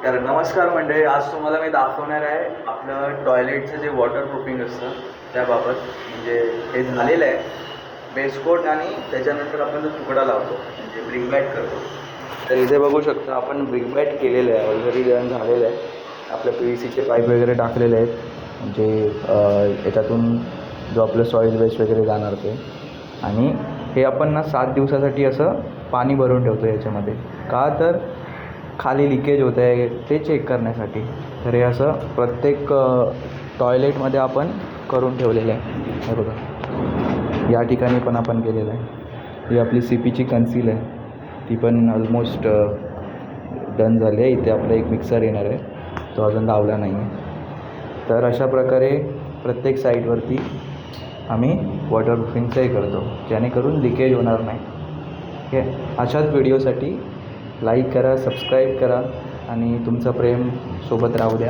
तर नमस्कार मंडळी, आज तुम्हाला मी दाखवणार आहे आपलं टॉयलेटचं जे वॉटरप्रूफिंग असतं त्याबाबत. म्हणजे हे झालेलं आहे बेसकोट आणि त्याच्यानंतर आपण जो तुकडा लावतो म्हणजे ब्रिक बॅट करतो. तर इथे बघू शकता आपण ब्रिक बॅट केलेलं आहे, ऑलरेडी डन झालेलं आहे. आपल्या PVCचे पाईप वगैरे टाकलेले आहेत म्हणजे याच्यातून जो आपलं सॉईल वेस्ट वगैरे जाणार ते. आणि हे आपण ना 7 दिवसासाठी असं पाणी भरून ठेवतो याच्यामध्ये. का तर खाली लिकेज होतं आहे ते चेक करण्यासाठी. तर हे असं प्रत्येक टॉयलेटमध्ये आपण करून ठेवलेलं आहे. हे बघा, या ठिकाणी पण आपण केलेलं आहे. ही आपली CPची कन्सील आहे, ती पण ऑलमोस्ट डन झाली आहे. इथे आपला एक मिक्सर येणार आहे, तो अजून लावला नाही आहे. तर अशा प्रकारे प्रत्येक साईडवरती आम्ही वॉटरप्रूफिंगचंही करतो, जेणेकरून लिकेज होणार नाही. हे अशाच व्हिडिओसाठी लाईक करा, सबस्क्राईब करा आणि तुमचं प्रेम सोबत राहू द्या.